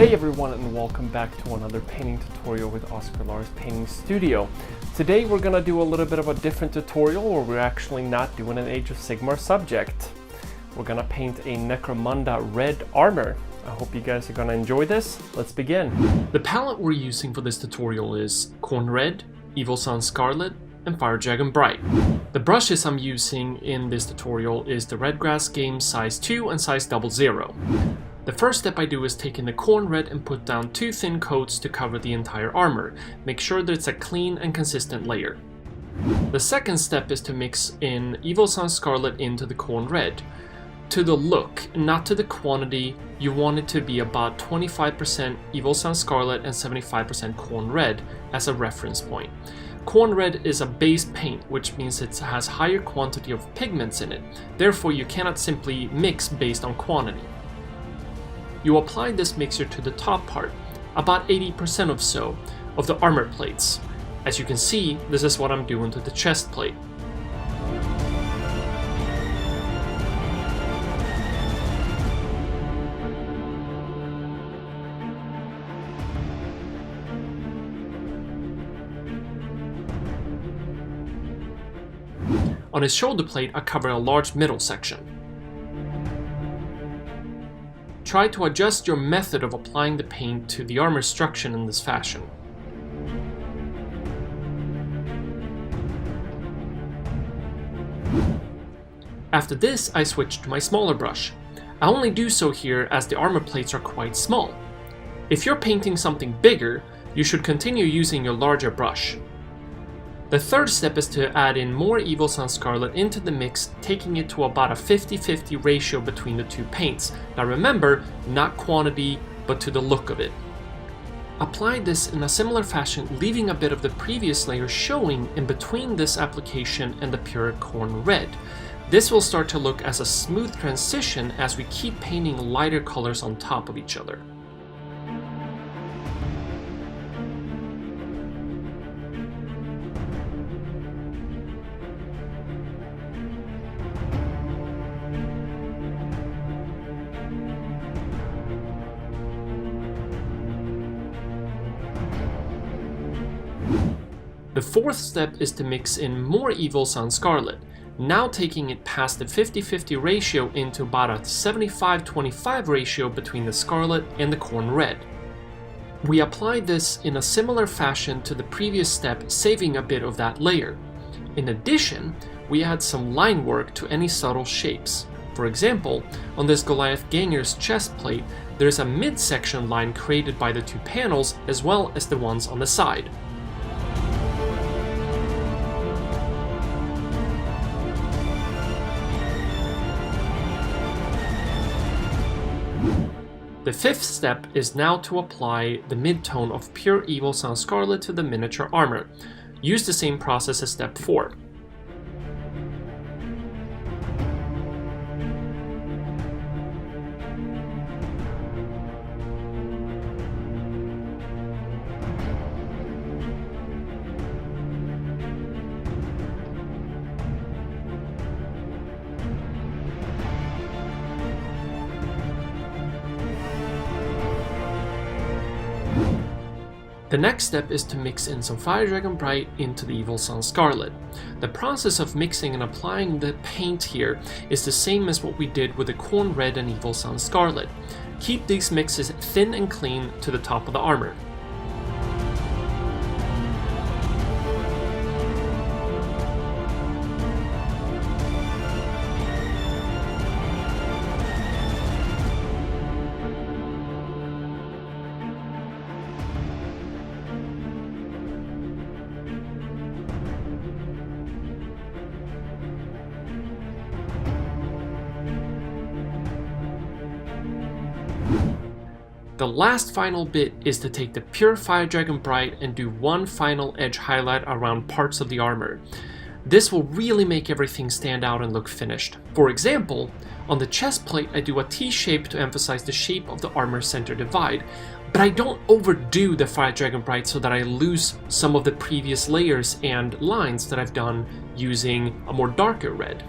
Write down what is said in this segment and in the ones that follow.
Hey everyone, and welcome back to another painting tutorial with Oscar Lars Painting Studio. Today we're gonna do a little bit of a different tutorial where we're actually not doing an Age of Sigmar subject. We're gonna paint a Necromunda red armor. I hope you guys are gonna enjoy this. Let's begin. The palette we're using for this tutorial is Khorne Red, Evil Sunz Scarlet, and Fire Dragon Bright. The brushes I'm using in this tutorial is the Redgrass Games size 2 and size 00. The first step I do is take in the Khorne Red and put down 2 thin coats to cover the entire armor. Make sure that it's a clean and consistent layer. The second step is to mix in Evil Sunz Scarlet into the Khorne Red. To the look, not to the quantity, you want it to be about 25% Evil Sunz Scarlet and 75% Khorne Red as a reference point. Khorne Red is a base paint, which means it has higher quantity of pigments in it. Therefore, you cannot simply mix based on quantity. You apply this mixture to the top part, about 80% or so, of the armor plates. As you can see, this is what I'm doing to the chest plate. On his shoulder plate, I cover a large middle section. Try to adjust your method of applying the paint to the armor structure in this fashion. After this, I switch to my smaller brush. I only do so here as the armor plates are quite small. If you're painting something bigger, you should continue using your larger brush. The third step is to add in more Evil Sunz Scarlet into the mix, taking it to about a 50-50 ratio between the two paints. Now remember, not quantity, but to the look of it. Apply this in a similar fashion, leaving a bit of the previous layer showing in between this application and the pure Khorne Red. This will start to look as a smooth transition as we keep painting lighter colors on top of each other. The fourth step is to mix in more Evil Sunz Scarlet, now taking it past the 50-50 ratio into about a 75-25 ratio between the Scarlet and the Khorne Red. We apply this in a similar fashion to the previous step, saving a bit of that layer. In addition, we add some line work to any subtle shapes. For example, on this Goliath Ganger's chest plate, there's a midsection line created by the two panels as well as the ones on the side. The fifth step is now to apply the midtone of pure Evil Sunz Scarlet to the miniature armor. Use the same process as step 4. The next step is to mix in some Fire Dragon Bright into the Evil Sunz Scarlet. The process of mixing and applying the paint here is the same as what we did with the Khorne Red and Evil Sunz Scarlet. Keep these mixes thin and clean to the top of the armor. The last final bit is to take the pure Fire Dragon Bright and do one final edge highlight around parts of the armor. This will really make everything stand out and look finished. For example, on the chest plate I do a T-shape to emphasize the shape of the armor center divide, but I don't overdo the Fire Dragon Bright so that I lose some of the previous layers and lines that I've done using a more darker red.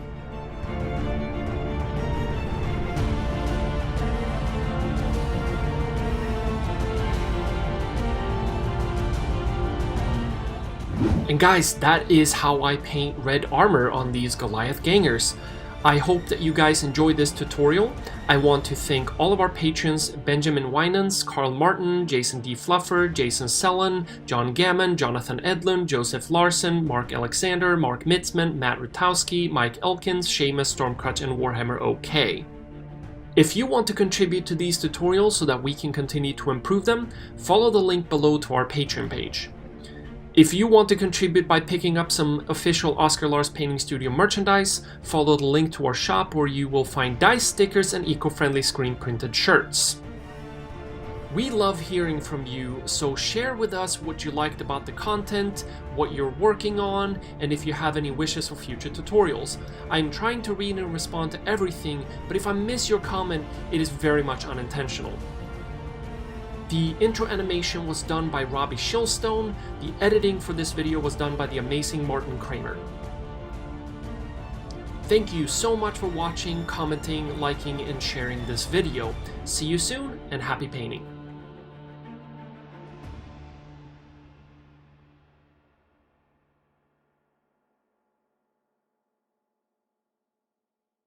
And guys, that is how I paint red armor on these Goliath gangers. I hope that you guys enjoyed this tutorial. I want to thank all of our patrons: Benjamin Winans, Carl Martin, Jason D. Fluffer, Jason Sellen, John Gammon, Jonathan Edlund, Joseph Larson, Mark Alexander, Mark Mitzman, Matt Rutowski, Mike Elkins, Seamus, Stormcrutch, and Warhammer OK. If you want to contribute to these tutorials so that we can continue to improve them, follow the link below to our Patreon page. If you want to contribute by picking up some official Oskar Lars Painting Studio merchandise, follow the link to our shop where you will find dice, stickers, and eco-friendly screen printed shirts. We love hearing from you, so share with us what you liked about the content, what you're working on, and if you have any wishes for future tutorials. I'm trying to read and respond to everything, but if I miss your comment, it is very much unintentional. The intro animation was done by Robbie Shillstone. The editing for this video was done by the amazing Martin Kramer. Thank you so much for watching, commenting, liking, and sharing this video. See you soon, and happy painting!